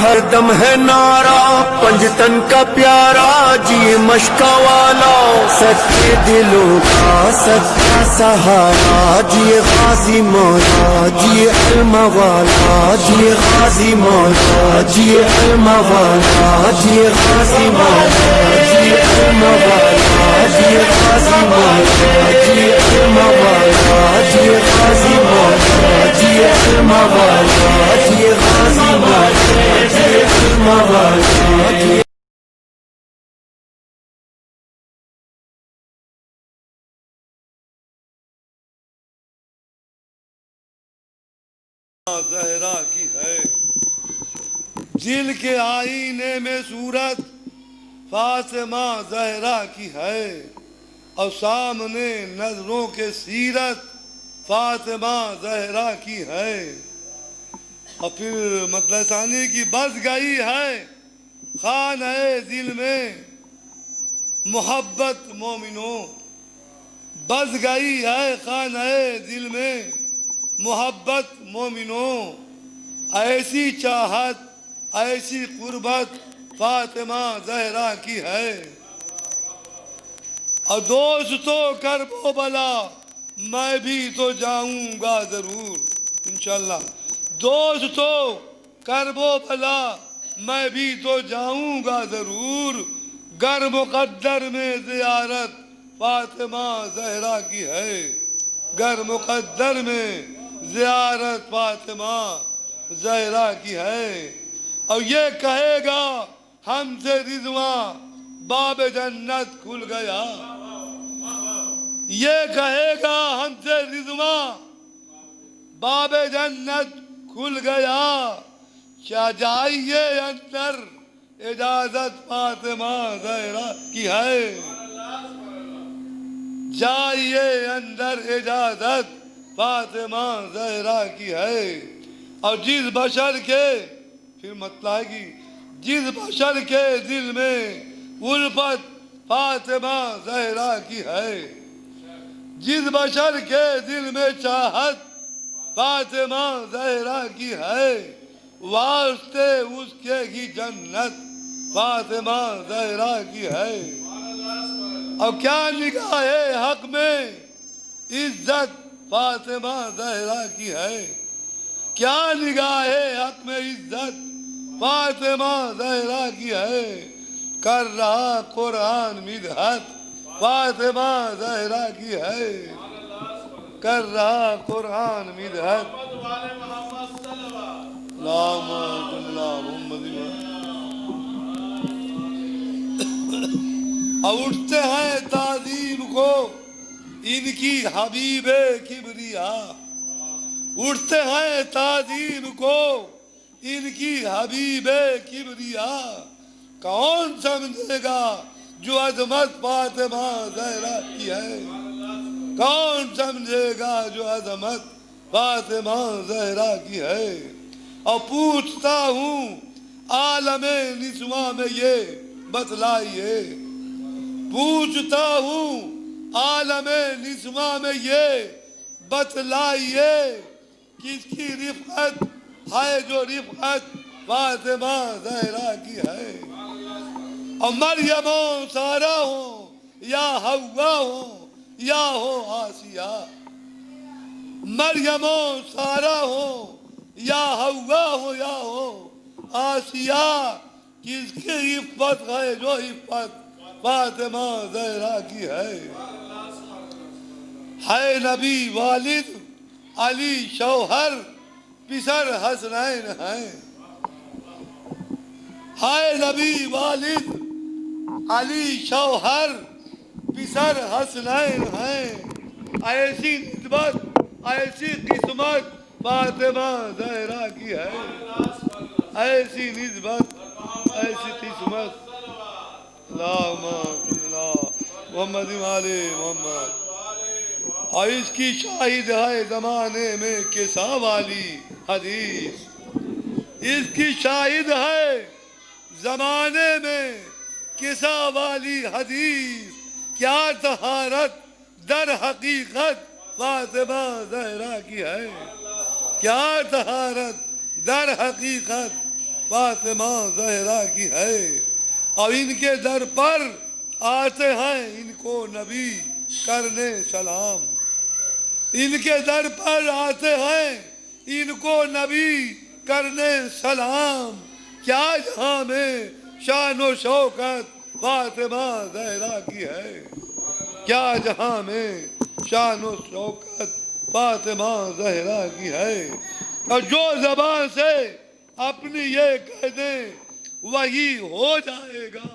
ہر دم ہے نعرہ پنجتن کا پیارا جی مشکا والا، سچے دلوں کا سچا سہارا جی غازی مولا جی علم والا جی غازی مولا جی علم والا جی غازی مولا جی علم والا جی غازی مولا جی علم والا جی غازی مولا جی علم والا جی غازی مولا جی علم والا جی زہرا کی ہے، دل کے آئینے میں صورت فاطمہ زہرا کی ہے، اور سامنے نظروں کے سیرت فاطمہ زہرا کی ہے، اور پھر مطلع ثانی کی بس گئی ہے خانہ دل میں محبت مومنوں، بس گئی ہے خانہ دل میں محبت مومنوں، ایسی چاہت ایسی قربت فاطمہ زہرا کی ہے، اور دوستو کرب و بلا میں بھی تو جاؤں گا ضرور انشاءاللہ، دوستو کرب و بلا میں بھی تو جاؤں گا ضرور، گر مقدر میں زیارت فاطمہ زہرا کی ہے، گر مقدر میں زیارت فاطمہ زہرا کی ہے، اور یہ کہے گا ہم سے رضواں باب جنت کھل گیا، یہ کہے گا ہم سے رضواں باب جنت کھل گیا، کیا جائیے اندر اجازت فاطمہ زہرا کی ہے، جائیے اندر اجازت فاطمہ زہرا کی ہے، اور جس بشر کے پھر مطلع کی جس بشر کے دل میں الفت فاطمہ زہرا کی ہے، جس بشر کے دل میں چاہت فاطمہ زہرا کی ہے، واسطے اس کے ہی جنت فاطمہ زہرا کی ہے، اور کیا نگاہ حق میں عزت فاطمہ زہرا کی ہے، کیا نگاہ حق میں عزت فاطمہ زہرا کی ہے، کر رہا قرآن مدحت فاطمہ زہرا کی ہے، کر رہا قرآن مدحت اور اٹھتے ہیں تعظیم کو ان کی حبیب کبریا، اٹھتے ہیں تعظیم کو ان کی حبیب کبریا، کون سمجھے گا جو عظمت فاطمہ زہرا کی ہے، کون سمجھے گا جو عظمت فاطمہ زہرا کی ہے، اور پوچھتا ہوں عالم نسواں میں یہ بتلائیے، پوچھتا ہوں عالم نسواں میں یہ بتلائیے، کس کی رفقت ہے جو رفقت فاطمہ زہرا کی ہے، اور مریم و سارہ ہو یا حوا ہو یا ہو آسیہ، مریم و سارہ ہو یا حوا ہو یا ہو آسیہ، کس کی عفت ہے جو عفت فاطمہ زہرا کی ہے نبی والد علی شوہر پسر حسنین ہیں، ہے نبی والد علی شوہر پسر حسنین ہیں، ایسی نسبت ایسی قسمت فاطمہ زہرا کی ہے، ایسی نسبت ایسی قسمت، اللہم صلی اللہ محمد علی محمد، اور اس کی شاہد ہے زمانے میں کسا والی حدیث، اس کی شاہد ہے زمانے میں کسا والی حدیث، کیا طہارت در حقیقت فاطمہ زہرا کی ہے، کیا طہارت در حقیقت فاطمہ زہرا کی ہے، اور ان کے در پر آتے ہیں ان کو نبی کرنے سلام، ان کے در پر آتے ہیں ان کو نبی کرنے سلام، کیا جہاں میں شان و شوکت فاطمہ زہرا کی ہے، کیا جہاں میں شان و شوکت فاطمہ زہرا کی ہے، اور جو زبان سے اپنی یہ کہہ دیں وہی ہو جائے گا،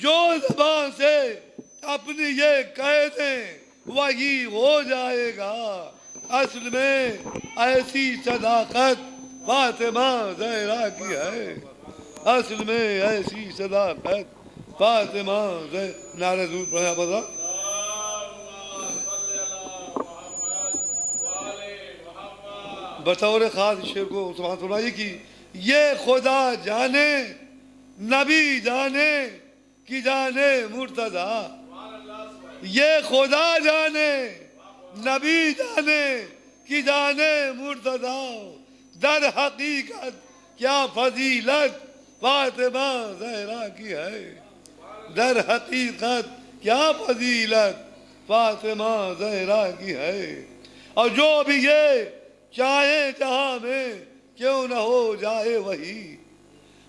جو زبان سے اپنی یہ کہہ دیں وہی ہو جائے گا، اصل میں ایسی صداقت فاطمہ زہرا کی ہے، اصل میں ایسی صداقت فاطمہ زہرا، نعرہ ضرور پڑھا بتا، بطور خاص شعر کو سبحان فرمائیے کہ یہ خدا جانے نبی جانے کی جانے مرتضی، یہ خدا جانے نبی جانے کی جانے مرتضی، در حقیقت کیا فضیلت فاطمہ زہرا کی ہے، در حقیقت کیا فضیلت فاطمہ زہرا کی ہے، اور جو بھی یہ چاہے جہاں میں کیوں نہ ہو جائے وہی،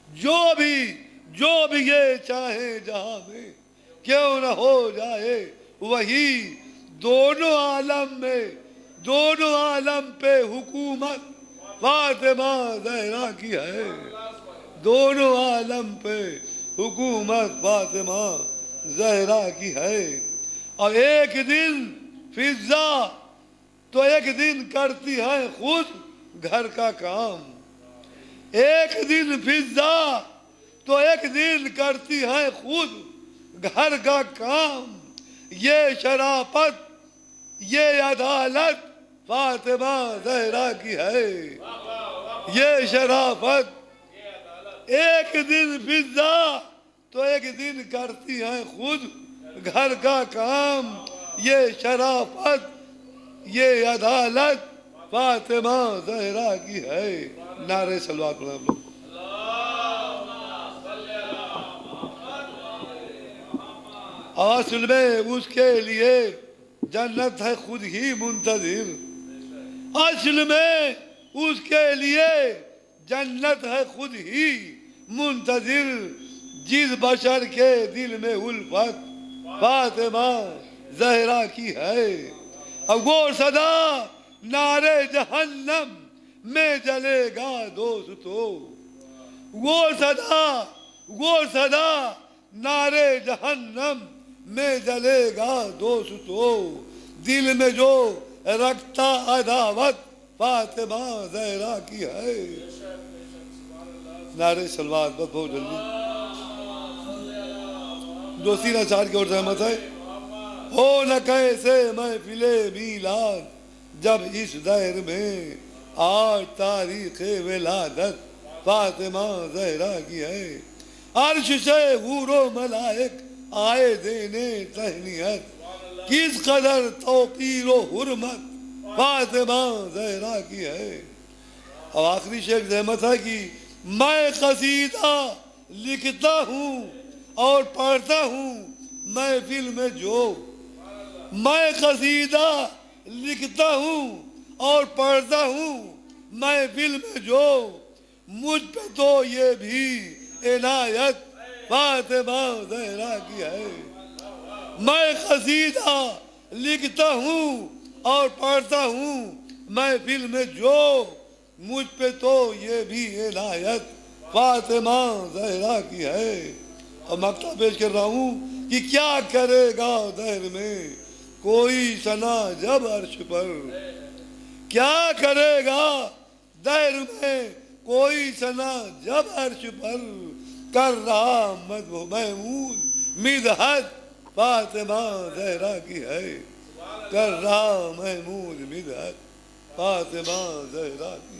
جو بھی یہ چاہے جہاں میں کیوں نہ ہو جائے وہی، دونوں عالم میں دونوں عالم پہ حکومت فاطمہ زہرا کی ہے، دونوں عالم پہ حکومت فاطمہ زہرا کی ہے، اور ایک دن فضا تو ایک دن کرتی ہے خود گھر کا کام، ایک دن فضا تو ایک دن کرتی ہے خود گھر کا کام، یہ شرافت یہ عدالت فاطمہ زہرا کی ہے، یہ شرافت ایک دن فضا تو ایک دن کرتی ہے خود گھر کا کام، یہ شرافت یہ عدالت فاطمہ زہرا کی ہے، نعرہ صلوات پڑھیں آپ لوگ، اصل میں اس کے لیے جنت ہے خود ہی منتظر، اصل میں اس کے لیے جنت ہے خود ہی منتظر، جس بشر کے دل میں الفت فاطمہ زہرا کی ہے، اب وہ صدا نعرے جہنم میں جلے گا دوستو، وہ صدا نعرے جہنم میں جلے گا دوستو، دل میں جو رکھتا عداوت فاطمہ زہرا کی ہے، نعرے سلوات بہت جلدی جو سینہ چار کی اور زحمت ہے، ہو نہ کیسے محفل میلاد جب اس دہر میں آج تاریخ ولادت فاطمہ زہرا کی ہے، عرش سے حور و ملائک آئے دینے تہنیت، کس قدر توقیر و حرمت فاطمہ زہرا کی ہے، اور آخری شیخ زحمت ہے کہ میں قصیدہ لکھتا ہوں اور پڑھتا ہوں محفل میں جو، میں قصیدہ لکھتا ہوں اور پڑھتا ہوں محفل میں جو، مجھ پہ تو یہ بھی عنایت فاطمہ زہرا کی ہے، میں قصیدہ لکھتا ہوں اور پڑھتا ہوں محفل میں جو، مجھ پہ تو یہ بھی عنایت فاطمہ زہرا کی ہے، اور مقطع پیش کر رہا ہوں کہ کیا کرے گا دہر میں کوئی ثنا جب عرش پر، کیا کرے گا دہر میں کوئی ثنا جب عرش پر، کر رہا مدح محمود مدحت فاطمہ زہرا کی ہے، کر رہا محمود مدحت فاطمہ زہرا کی،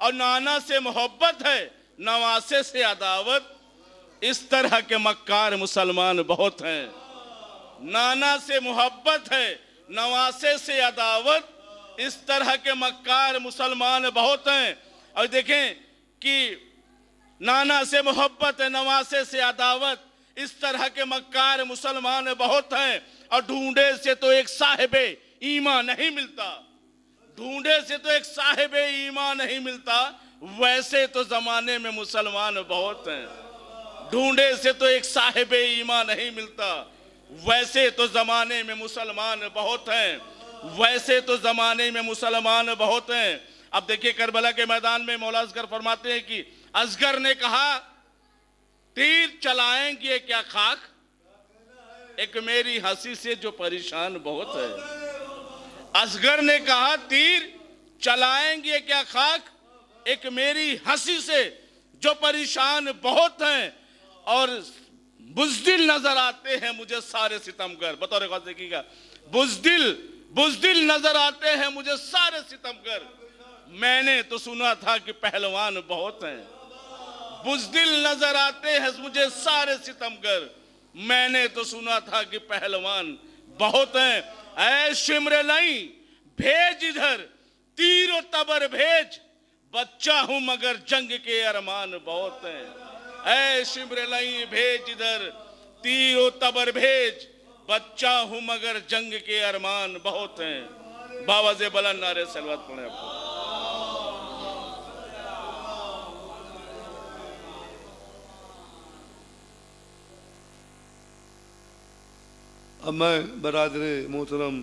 اور نانا سے محبت ہے نواسے سے عداوت، اس طرح کے مکار مسلمان بہت ہیں۔ نانا سے محبت ہے نواسے سے عداوت، اس طرح کے مکار مسلمان بہت ہیں۔ اور دیکھیں کہ نانا سے محبت ہے نواسے سے عداوت، اس طرح کے مکار مسلمان بہت ہیں۔ اور ڈھونڈے سے تو ایک صاحب ایمان نہیں ملتا، ڈھونڈے سے تو ایک صاحب ایمان نہیں ملتا، ویسے تو زمانے میں مسلمان بہت ہیں۔ ڈھونڈے سے تو ایک صاحب ایمان نہیں ملتا، ویسے تو زمانے میں مسلمان بہت ہیں، ویسے تو زمانے میں مسلمان بہت ہیں۔ اب دیکھیں کربلا کے میدان میں مولا اصغر فرماتے ہیں کہ اصغر نے کہا تیر چلائیں گے کیا خاک، ایک میری ہنسی سے جو پریشان بہت ہے۔ اصغر نے کہا تیر چلائیں گے کیا خاک، ایک میری ہنسی سے جو پریشان بہت ہیں، اور بزدل نظر آتے ہیں مجھے سارے ستمگر۔ بطور غور دیکھیے گا، بزدل نظر آتے ہیں مجھے سارے ستمگر، میں نے تو سنا تھا کہ پہلوان بہت ہیں۔ بزدل نظر آتے ہیں مجھے سارے ستمگر، میں نے تو سنا تھا کہ پہلوان بہت ہیں۔ اے شمر لائیں بھیج ادھر تیر و تبر بھیج، بچہ ہوں مگر جنگ کے ارمان بہت ہیں۔ اے شمر لائیں بھیج ادھر تیر و تبر بھیج، بچہ ہوں مگر جنگ کے ارمان بہت ہیں۔ باوز بلند نعرے صلوات پڑھیں آپ کو۔ اب میں برادر محترم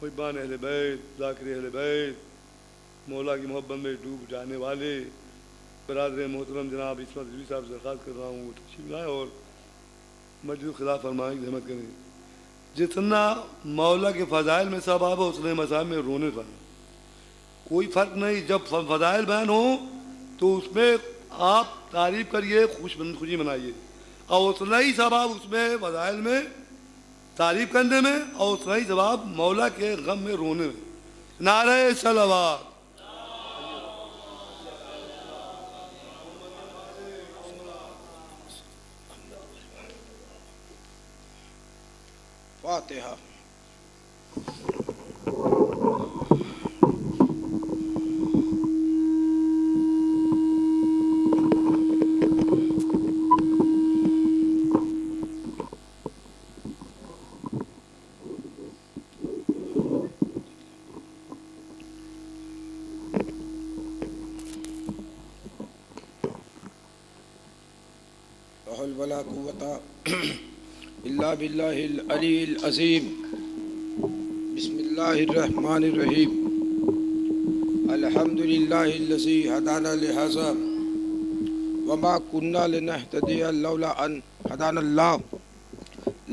محبان اہل بیت، ذاکر اہل بیت، مولا کی محبت میں ڈوب جانے والے برادر محترم جناب عصمت رضوی صاحب سے درخواست کر رہا ہوں وہ تشریف لائیں اور مسجد خلاف فرمائیں کی زحمت کریں۔ جتنا مولا کے فضائل میں ثواب ہے اتنے مسائل میں رونے کا کوئی فرق نہیں۔ جب فضائل بیان ہوں تو اس میں آپ تعریف کریے، خوشی منائیے، اور اتنا ہی ثواب اس میں فضائل میں تعریف کرنے میں، اور اتنا ہی ثواب مولا کے غم میں رونے میں۔ نعرہ صلوات۔ فاتحہ۔ ولا قوت الا باللہ العلی العظیم۔ بسم اللہ الرحمن الرحیم۔ الحمد للہ الذی ہدانا لہذا وما كنا لنهتدی لولا ان ہدانا اللہ۔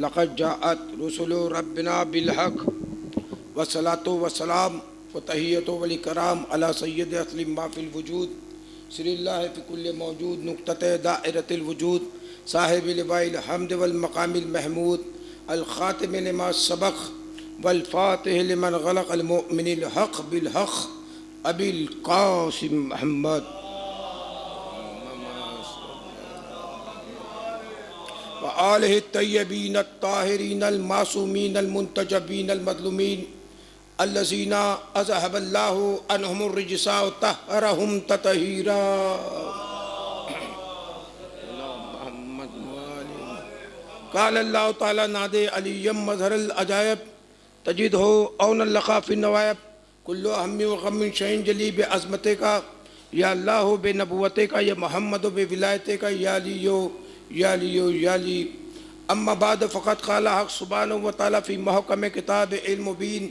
لقد جاءت رسل ربنا بالحق والصلاة والسلام وتحیۃ والاکرام علی سید اصل ما فی الوجود سر اللہ فی کل موجود نقطۃ دائرۃ الوجود صاحب لواء الحمد والمقام المحمود الخاتم لما سبق والفاتح لمن غلق المؤمن الحق بالحق ابی القاسم محمد وآلہ الطیبین الطاہرین المعصومین المنتجبین المظلومین الذین اذهب اللہ عنہم الرجس وطہرہم تطہیرا۔ قال اللہ تعالیٰ نادے علیم مظہر العجائب تجد ہو اون اللقا فی النوائب کل ہم و غم شعین جلی بے عظمت کا یا اللہ بے نبوت کا یا محمد بے ولایت کا یا لیو یا لیو یا لی۔ اما بعد فقط قال حق سبحانہ و تعالیٰ فی محکم کتاب علم مبین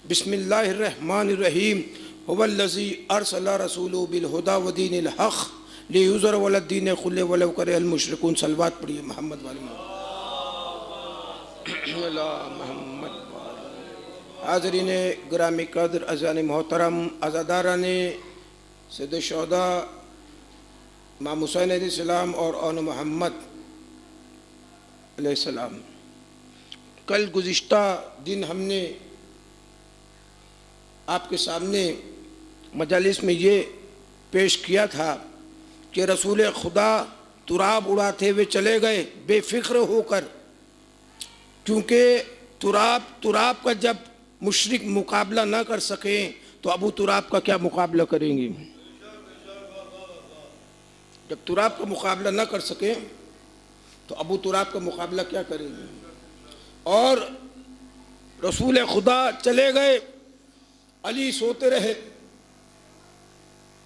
بسم اللہ الرحمن الرحیم هو الذی ارسل رسولہ بالہدی ودین الحق لیظہرہ علی الدین کلہ ولو کرہ المشرکون۔ صلوات پڑھیے محمد والی محمد۔ حاضرین گرامی قدر، عزیزان محترم، عزاداران سید شہداء امام حسین علیہ السلام اور اون محمد علیہ السلام، کل گزشتہ دن ہم نے آپ کے سامنے مجالس میں یہ پیش کیا تھا کہ رسول خدا تراب اڑاتے ہوئے چلے گئے بے فکر ہو کر، کیونکہ تراب کا جب مشرک مقابلہ نہ کر سکیں تو ابو تراب کا کیا مقابلہ کریں گے؟ جب تراب کا مقابلہ نہ کر سکیں تو ابو تراب کا مقابلہ کیا کریں گے؟ اور رسول خدا چلے گئے، علی سوتے رہے،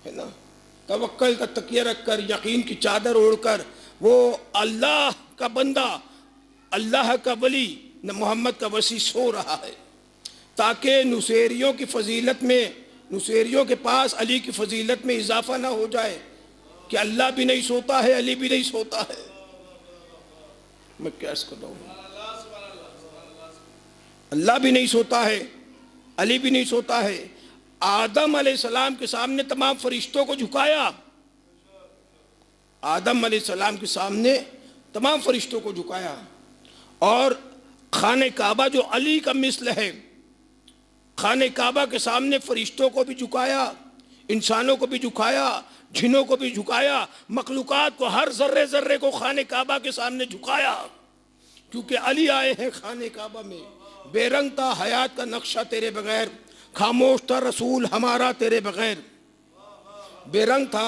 ہے نا، توکل کا تکیہ رکھ کر، یقین کی چادر اوڑھ کر، وہ اللہ کا بندہ، اللہ کا ولی محمد کا وصی سو رہا ہے، تاکہ نصیریوں کی فضیلت میں، نصیریوں کے پاس علی کی فضیلت میں اضافہ نہ ہو جائے کہ اللہ بھی نہیں سوتا ہے، علی بھی نہیں سوتا ہے۔ میں کیا اس کو دوں؟ اللہ بھی نہیں سوتا ہے، علی بھی نہیں سوتا ہے۔ آدم علیہ السلام کے سامنے تمام فرشتوں کو جھکایا، آدم علیہ السلام کے سامنے تمام فرشتوں کو جھکایا، اور خانہ کعبہ جو علی کا مثل ہے، خانہ کعبہ کے سامنے فرشتوں کو بھی جھکایا، انسانوں کو بھی جھکایا، جنوں کو بھی جھکایا، مخلوقات کو، ہر ذرے ذرے کو خانہ کعبہ کے سامنے جھکایا، کیونکہ علی آئے ہیں خانہ کعبہ میں۔ بے رنگ تھا حیات کا نقشہ تیرے بغیر، خاموش تھا رسول ہمارا تیرے بغیر۔ بے رنگ تھا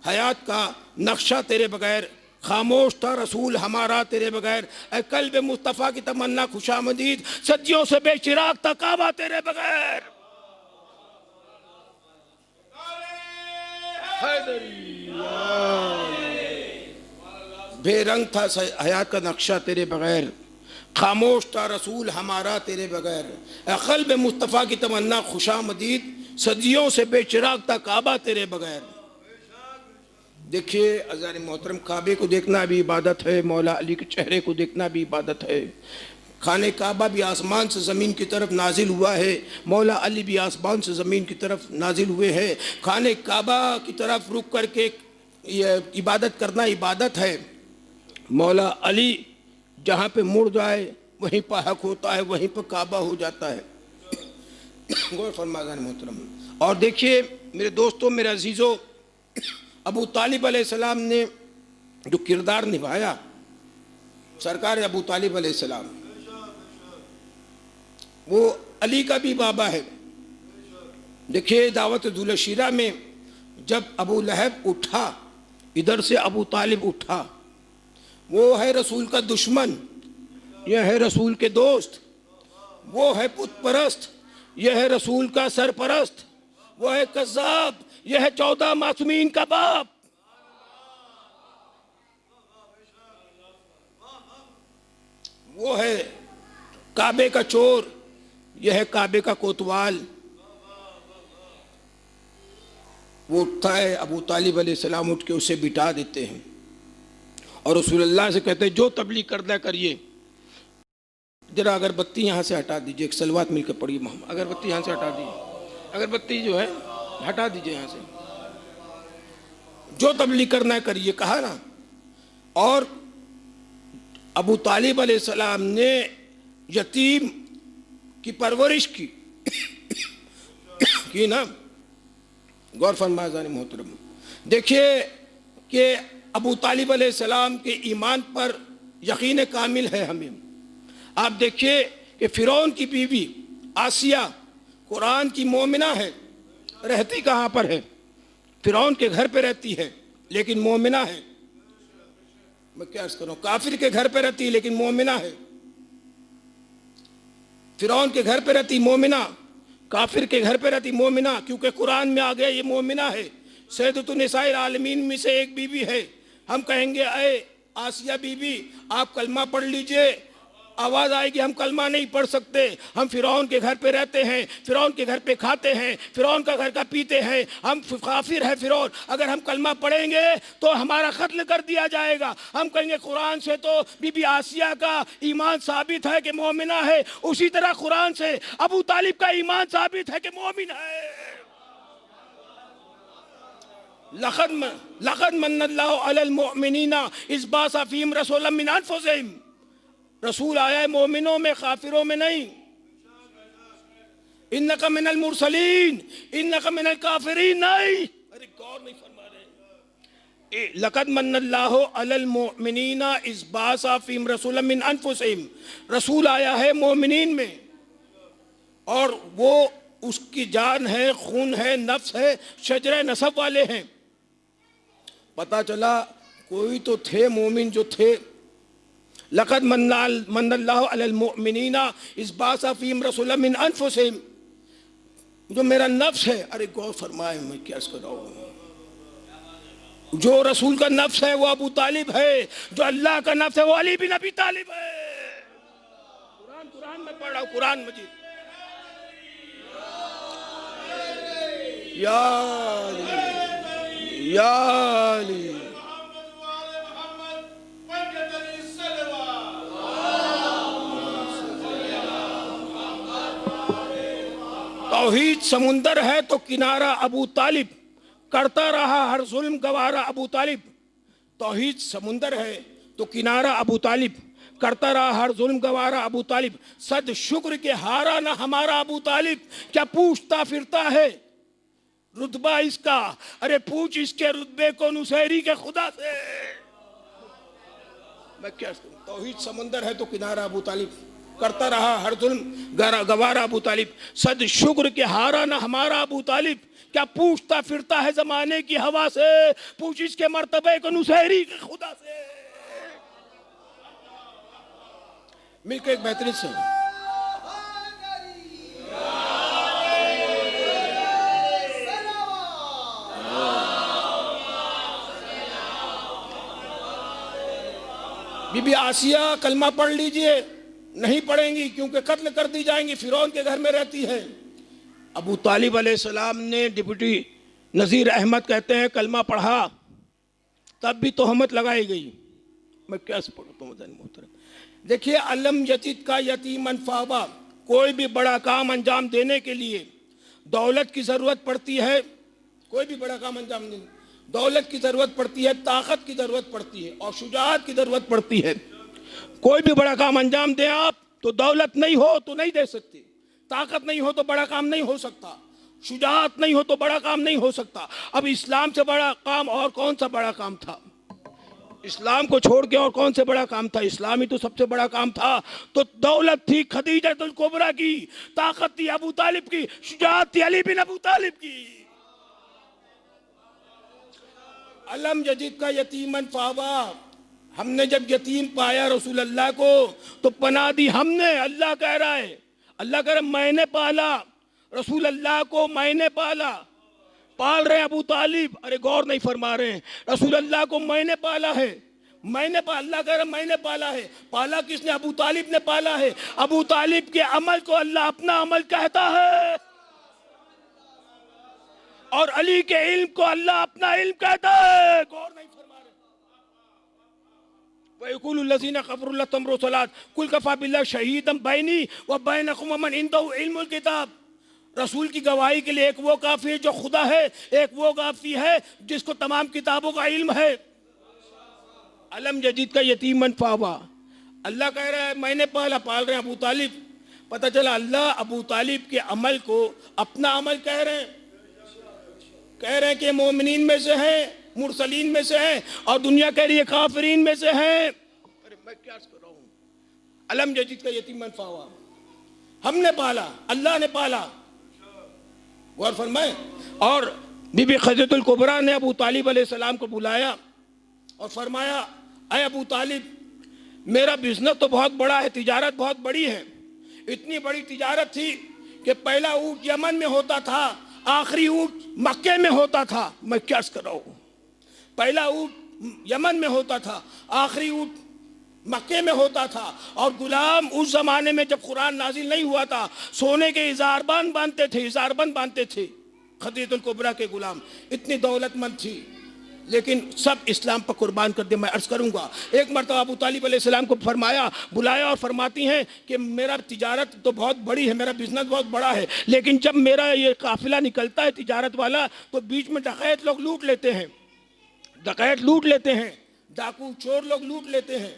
حیات کا نقشہ تیرے بغیر، خاموش تھا رسول ہمارا تیرے بغیر۔ اے قلب مصطفیٰ کی تمنا خوشامدید، صدیوں سے بے چراغ تھا کعبہ تیرے بغیر۔ بے رنگ تھا حیات کا نقشہ تیرے بغیر، خاموش تھا رسول ہمارا تیرے بغیر۔ اے قلب مصطفیٰ کی تمنا خوشامدید، صدیوں سے بے چراغ تھا کعبہ تیرے بغیر۔ دیکھیے عزیزان محترم، کعبے کو دیکھنا بھی عبادت ہے، مولا علی کے چہرے کو دیکھنا بھی عبادت ہے۔ خانہ کعبہ بھی آسمان سے زمین کی طرف نازل ہوا ہے، مولا علی بھی آسمان سے زمین کی طرف نازل ہوئے ہیں۔ خانہ کعبہ کی طرف رک کر کے یہ عبادت کرنا عبادت ہے۔ مولا علی جہاں پہ مڑ جائے وہیں پہ حق ہوتا ہے، وہیں پہ کعبہ ہو جاتا ہے۔ غور فرمائے عزیزان محترم۔ اور دیکھیے میرے دوستوں، میرے عزیزوں، ابو طالب علیہ السلام نے جو کردار نبھایا، سرکار ابو طالب علیہ السلام، وہ علی کا بھی بابا ہے۔ دیکھیے دعوت ذوالشیرہ میں جب ابو لہب اٹھا، ادھر سے ابو طالب اٹھا، وہ ہے رسول کا دشمن، یہ ہے رسول کے دوست، وہ ہے بت پرست، یہ ہے رسول کا سرپرست، وہ ہے کذاب، یہ ہے 14 معصومین کا باپ۔ وہ ہے کعبے کا چور، یہ ہے کعبے کا کوتوال۔ وہ اٹھتا ہے، ابو طالب علیہ السلام اٹھ کے اسے بٹھا دیتے ہیں، اور رسول اللہ سے کہتے ہیں جو تبلیغ کرنا کریے، ذرا اگربتی یہاں سے ہٹا دیجئے، ایک سلوات مل کے پڑھیے محمد، اگربتی یہاں سے ہٹا دیجئے، اگربتی جو ہے ہٹا دیجئے یہاں سے، جو تبلیغ کرنا کریے، کہا نا۔ اور ابو طالب علیہ السلام نے یتیم کی پرورش کی نا۔ غور فرمائے عزیزان محترم، دیکھیے کہ ابو طالب علیہ السلام کے ایمان پر یقین کامل ہے ہمیں۔ آپ دیکھیے کہ فرعون کی بیوی آسیہ قرآن کی مومنہ ہے، رہتی کہاں پر ہے؟ فرعون کے گھر پہ رہتی ہے لیکن مومنہ ہے۔ میں کیا عرض کروں، کافر کے گھر پہ رہتی ہے لیکن مومنہ ہے۔ فرعون کے گھر پہ رہتی مومنہ، کافر کے گھر پہ رہتی مومنہ، کیونکہ قرآن میں آ گیا یہ مومنہ ہے، سیدۃ النساء العالمین میں سے ایک بیوی ہے۔ ہم کہیں گے اے آسیہ بی بی آپ کلمہ پڑھ لیجئے، آواز آئے گی ہم کلمہ نہیں پڑھ سکتے، ہم فرعون کے گھر پہ رہتے ہیں، فرعون کے گھر پہ کھاتے ہیں، فرعون کا گھر کا پیتے ہیں، ہم کافر ہے فرعون، اگر ہم کلمہ پڑھیں گے تو ہمارا قتل کر دیا جائے گا۔ ہم کہیں گے قرآن سے تو بی بی آسیہ کا ایمان ثابت ہے کہ مومنہ ہے، اسی طرح قرآن سے ابو طالب کا ایمان ثابت ہے کہ مومن ہے۔ لقد من اللہ علی المؤمنین اذ بعث فیہم رسولا من انفسہم، رسول آیا ہے مومنوں میں، کافروں میں نہیں۔ انک من المرسلین، انک من الکافرین نہیں۔ ارے غور نہیں فرما رہے. لقد من اللہ علی المؤمنین اذ بعث فیہم رسولا من انفسہم. رسول آیا ہے مومنین میں اور وہ اس کی جان ہے, خون ہے, نفس ہے, شجرہ نسب والے ہیں. پتا چلا کوئی تو تھے مومن جو تھے. لقد من اللہ علی المؤمنین اذ بعث فیہم رسولا من انفسہم. جو میرا نفس ہے, ارے غور فرمائے میں کیا کر رہا ہوں. جو رسول کا نفس ہے وہ ابو طالب ہے, جو اللہ کا نفس ہے وہ علی بن ابی طالب ہے. قرآن میں پڑھ رہا ہوں, قرآن مجید. یا علی یا علی. توحید سمندر ہے تو کنارہ ابو طالب, کرتا رہا ہر ظلم گوارا ابو طالب. توحید سمندر ہے تو کنارہ ابو طالب, کرتا رہا ہر ظلم گوارا ابو طالب. صد شکر کے ہارا نہ ہمارا ابو طالب, کیا پوچھتا پھرتا ہے رتبہ اس کا, ارے پوچھ اس کے رتبے کو نصیری کے خدا سے. میں کیا توحید سمندر ہے تو کنارہ ابو طالب, کرتا رہا ہر ظلم گوارا ابو طالب. صد شکر کے ہارا نہ ہمارا ابو طالب, کیا پوچھتا پھرتا ہے زمانے کی ہوا سے, پوچھ اس کے مرتبے کو نصیری کے خدا سے. مل کے ایک بہترین سے بی بی آسیہ کلمہ پڑھ لیجئے. نہیں پڑھیں گی کیونکہ قتل کر دی جائیں گی, فرعون کے گھر میں رہتی ہے. ابو طالب علیہ السلام نے ڈپٹی نذیر احمد کہتے ہیں کلمہ پڑھا تب بھی تہمت لگائی گئی. میں کیسے پڑھوں تو محترم. دیکھیے علم یتید کا یتیمن فاوا, کوئی بھی بڑا کام انجام دینے کے لیے دولت کی ضرورت پڑتی ہے. کوئی بھی بڑا کام انجام دینے دولت کی ضرورت پڑتی ہے, طاقت کی ضرورت پڑتی ہے اور شجاعت کی ضرورت پڑتی ہے. کوئی بھی بڑا کام انجام دیں آپ تو دولت نہیں ہو تو نہیں دے سکتے, طاقت نہیں ہو تو بڑا کام نہیں ہو سکتا, شجاعت نہیں ہو تو بڑا کام نہیں ہو سکتا. اب اسلام سے بڑا کام اور کون سا بڑا کام تھا؟ اسلام کو چھوڑ کے اور کون سے بڑا کام تھا؟ اسلام ہی تو سب سے بڑا کام تھا. تو دولت تھی خدیجہ الکبریٰ کی, طاقت تھی ابو طالب کی, شجاعت تھی علی بن ابو طالب کی. علم یجد کا یتیمن فاوا, ہم نے جب یتیم پایا رسول اللہ کو تو پناہ دی ہم نے. اللہ کہہ رہا ہے, اللہ کہہ رہا ہے میں نے پالا رسول اللہ کو, میں نے پالا. پال رہے ہیں ابو طالب, ارے غور نہیں فرما رہے ہیں. رسول اللہ کو میں نے پالا ہے, میں نے پالا. اللہ کہہ رہا ہے میں نے پالا ہے. پالا کس نے؟ ابو طالب نے پالا ہے. ابو طالب کے عمل کو اللہ اپنا عمل کہتا ہے اور علی کے علم کو اللہ اپنا علم کہتا ہے. غور نہیں فرما رہے. وَيَقُولُ الَّذِينَ كَفَرُوا لَا تَمْرُوا الصَّلَاةَ قُلْ كَفَىٰ بِاللَّهِ شَهِيدًا بَيْنِي وَبَيْنَكُمْ وَمَنْ عِندَهُ عِلْمُ الْكِتَابِ. رسول کی گواہی کے لیے ایک وہ کافی ہے جو خدا ہے, ایک وہ کافی ہے جس کو تمام کتابوں کا علم ہے. علم یجد کا یتیمن فاوا, اللہ کہہ رہا ہے میں نے پالا. پال رہے ہیں ابو طالب. پتہ چلا اللہ ابو طالب کے عمل کو اپنا عمل کہہ رہے ہیں. کہہ رہے ہیں کہ مومنین میں سے ہیں, مرسلین میں سے ہیں, اور دنیا کہہ رہی ہے کافرین میں سے ہیں. ارے میں کیا کر رہا ہوں. علم یجد کا یتیمن فاوا, ہم نے پالا, اللہ نے پالا. غور فرمائیں. اور بی بی خدیجہ الکبریٰ نے ابو طالب علیہ السلام کو بلایا اور فرمایا اے ابو طالب, میرا بزنس تو بہت بڑا ہے, تجارت بہت بڑی ہے. اتنی بڑی تجارت تھی کہ پہلا اونٹ یمن میں ہوتا تھا, آخری اونٹ مکے میں ہوتا تھا. میں کیا کر رہا ہوں. پہلا اونٹ یمن میں ہوتا تھا, آخری اونٹ مکے میں ہوتا تھا. اور غلام اس زمانے میں جب قرآن نازل نہیں ہوا تھا سونے کے اظہار بند باندھتے تھے, اظہار بند باندھتے تھے. خدیجہ الکبریٰ کے غلام اتنی دولت مند تھی لیکن سب اسلام پر قربان کر دے. میں عرض کروں گا, ایک مرتبہ ابو طالب علیہ السلام کو فرمایا, بلایا اور فرماتی ہیں کہ میرا تجارت تو بہت بڑی ہے, میرا بزنس بہت بڑا ہے, لیکن جب میرا یہ قافلہ نکلتا ہے تجارت والا تو بیچ میں ڈکیت لوگ لوٹ لیتے ہیں, ڈکیت لوٹ لیتے ہیں, ڈاکو چور لوگ لوٹ لیتے ہیں.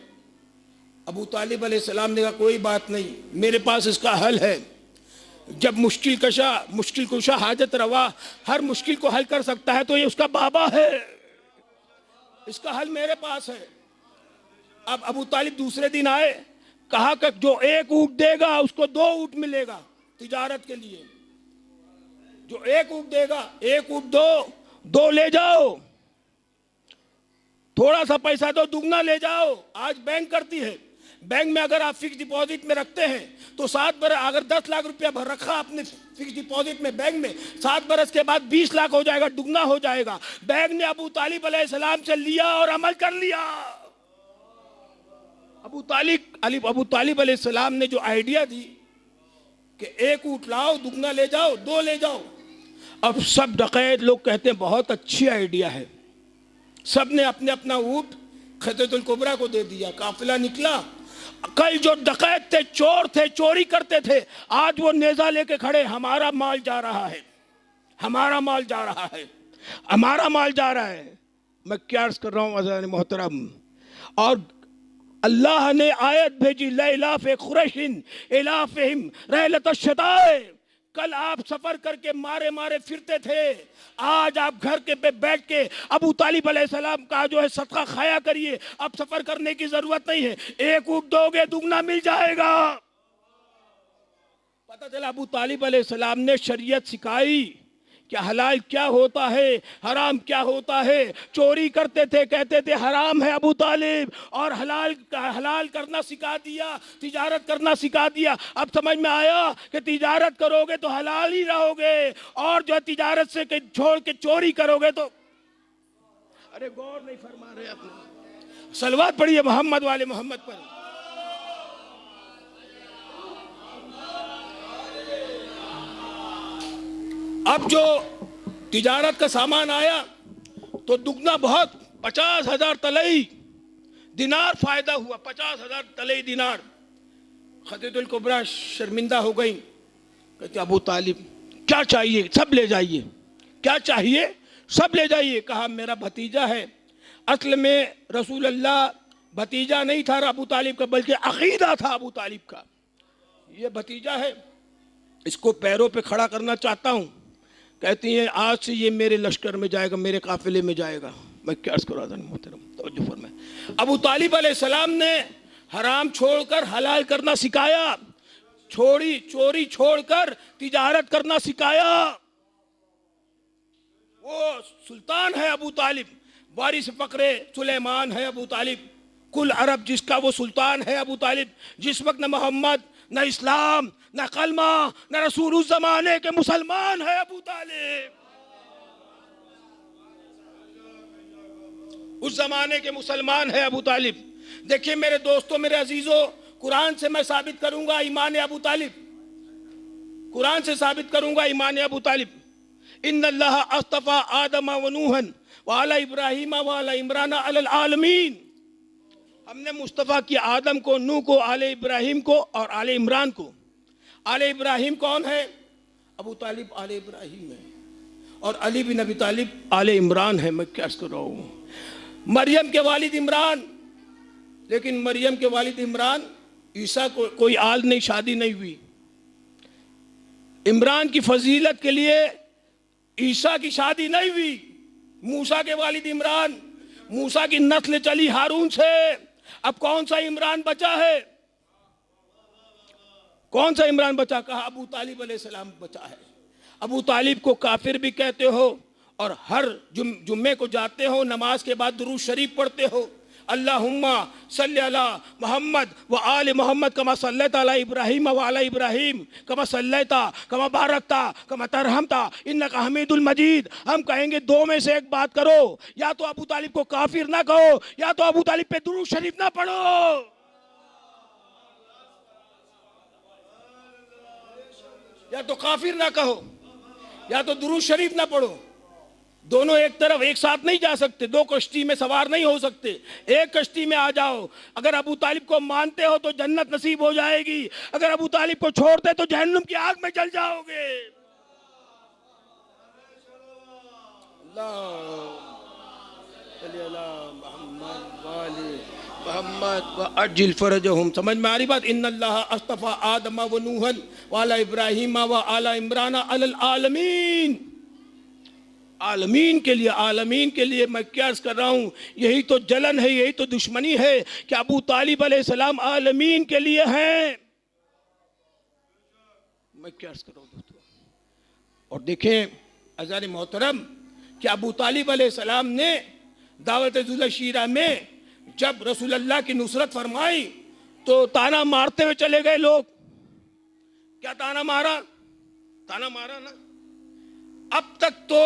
ابو طالب علیہ السلام نے کہا کوئی بات نہیں, میرے پاس اس کا حل ہے. جب مشکل کشا حاجت روا ہر مشکل کو حل کر سکتا ہے تو یہ اس کا بابا ہے، اس کا حل میرے پاس ہے۔ اب ابو طالب دوسرے دن آئے، کہا کہ جو 1 اونٹ دے گا اس کو 2 اونٹ ملے گا تجارت کے لیے، جو 1 اونٹ دے گا 1 اونٹ 2 لے جاؤ، تھوڑا سا پیسہ دو دگنا لے جاؤ۔ آج بینک کرتی ہے، بینک میں اگر آپ فکس ڈپازٹ میں رکھتے ہیں تو 7 برس، اگر 10 لاکھ روپیہ بھر رکھا آپ نے فکس ڈپازٹ میں بینک میں، 7 برس کے بعد 20 لاکھ ہو جائے گا، دگنا ہو جائے گا۔ بینک نے ابو طالب علیہ السلام سے لیا اور عمل کر لیا۔ ابو طالب علیہ السلام نے جو آئیڈیا دی کہ 1 اونٹ لاؤ، دگنا لے جاؤ، 2 لے جاؤ، اب سب ڈقیت لوگ کہتے ہیں بہت اچھی آئیڈیا ہے، سب نے اپنے اپنا اونٹ خطۃ الکبریٰ کو دے دیا۔ قافلہ نکلا، کل جو ڈقیت تھے، چور تھے، چوری کرتے تھے، آج وہ نیزہ لے کے کھڑے، ہمارا مال جا رہا ہے، ہمارا مال جا رہا ہے، ہمارا مال جا رہا ہے۔ میں کیا عرض کر رہا ہوں عزیزان محترم، اور اللہ نے آیت بھیجی لإلاف قریش إِلَافِهِمْ رحلۃ الشتاء۔ کل آپ سفر کر کے مارے پھرتے تھے، آج آپ گھر کے پہ بیٹھ کے ابو طالب علیہ السلام کا جو ہے صدقہ کھایا کریے، اب سفر کرنے کی ضرورت نہیں ہے، 1 اونٹ دو گے دگنا مل جائے گا۔ پتہ چلا ابو طالب علیہ السلام نے شریعت سکھائی کہ حلال کیا ہوتا ہے، حرام کیا ہوتا ہے۔ چوری کرتے تھے، کہتے تھے حرام ہے ابو طالب، اور حلال کرنا سکھا دیا، تجارت کرنا سکھا دیا۔ اب سمجھ میں آیا کہ تجارت کرو گے تو حلال ہی رہو گے، اور جو تجارت سے چھوڑ کے چوری کرو گے تو ارے غور نہیں فرما رہے اپنے۔ صلوات پڑھیے محمد والے محمد پر۔ اب جو تجارت کا سامان آیا تو دگنا بہت 50,000 تلئی دینار فائدہ ہوا، 50,000 تلئی دینار۔ خطۃ الکبریٰ شرمندہ ہو گئی، کہتے ابو طالب کیا چاہیے سب لے جائیے، کیا چاہیے سب لے جائیے۔ کہا میرا بھتیجا ہے، اصل میں رسول اللہ بھتیجا نہیں تھا ابو طالب کا، بلکہ عقیدہ تھا ابو طالب کا، یہ بھتیجا ہے، اس کو پیروں پہ کھڑا کرنا چاہتا ہوں۔ کہتی ہیں آج سے یہ میرے لشکر میں جائے گا، میرے قافلے میں جائے گا۔ میں کیا عرض کروں حضرت محترم، توجہ فرمائیں۔ ابو طالب علیہ السلام نے حرام چھوڑ کر حلال کرنا سکھایا، چوری چھوڑ کر تجارت کرنا سکھایا۔ وہ سلطان ہے ابو طالب، وارث فقر سلیمان ہے ابو طالب، کل عرب جس کا وہ سلطان ہے ابو طالب۔ جس وقت نہ محمد، نہ اسلام، نہ کلمہ، نہ رسول اس زمانے کے مسلمان ہے ابو طالب، اس زمانے کے مسلمان ہے ابو طالب۔ دیکھیں میرے دوستوں، میرے عزیزوں، قرآن سے میں ثابت کروں گا ایمان ابو طالب، قرآن سے ثابت کروں گا ایمان ابو طالب۔ ان اللہ اصطفى آدم ونوحا وعلى ابراہیم وعلى عمران علی العالمین۔ ہم نے مصطفیٰ کیا آدم کو، نوح کو، آل ابراہیم کو اور آل عمران کو۔ آل ابراہیم کون ہے؟ ابو طالب آل ابراہیم ہے، اور علی بن ابی طالب آل عمران ہے۔ میں کیا کر رہا ہوں، مریم کے والد عمران، لیکن مریم کے والد عمران، عیسیٰ کو کوئی آل نہیں، شادی نہیں ہوئی۔ عمران کی فضیلت کے لیے عیسیٰ کی شادی نہیں ہوئی۔ موسیٰ کے والد عمران، موسیٰ کی نسل چلی ہارون سے۔ اب کون سا عمران بچا ہے؟ کون سا عمران بچا؟ کہا ابو طالب علیہ السلام بچا ہے۔ ابو طالب کو کافر بھی کہتے ہو، اور ہر جمعے کو جاتے ہو، نماز کے بعد درود شریف پڑھتے ہو، اللہم صلی علی محمد و آل محمد کما صلیت علی ابراہیم و علی ابراہیم کما صلیتا کما بارکتا کما ترحمتا انکا حمید المجید۔ ہم کہیں گے دو میں سے ایک بات کرو، یا تو ابو طالب کو کافر نہ کہو، یا تو ابو طالب پہ درود شریف نہ پڑھو۔ یا تو کافر نہ کہو، یا تو درود شریف نہ پڑھو۔ دونوں ایک طرف ایک ساتھ نہیں جا سکتے، دو کشتی میں سوار نہیں ہو سکتے، ایک کشتی میں آ جاؤ۔ اگر ابو طالب کو مانتے ہو تو جنت نصیب ہو جائے گی، اگر ابو طالب کو چھوڑتے تو جہنم کی آگ میں جل جاؤ گے۔ اللہ صلی اللہ محمد والی محمد و عجل فرجہم. سمجھ میں آ رہی بات؟ ان اللہ اصطفیٰ آدم و نوحا وعلی ابراہیم و علی عمران علی العالمین. عالمین کے لیے میں کیا عرض کر رہا ہوں، یہی تو جلن ہے، یہی تو دشمنی ہے کہ ابو طالب علیہ السلام عالمین کے لیے ہیں. میں کیا عرض کر رہا ہوں دوستو. اور دیکھیں عزیزان محترم کہ ابو طالب علیہ السلام نے دعوت ذوالفقار شیرہ میں جب رسول اللہ کی نصرت فرمائی تو تانا مارتے ہوئے چلے گئے لوگ. کیا تانا مارا نا. اب تک تو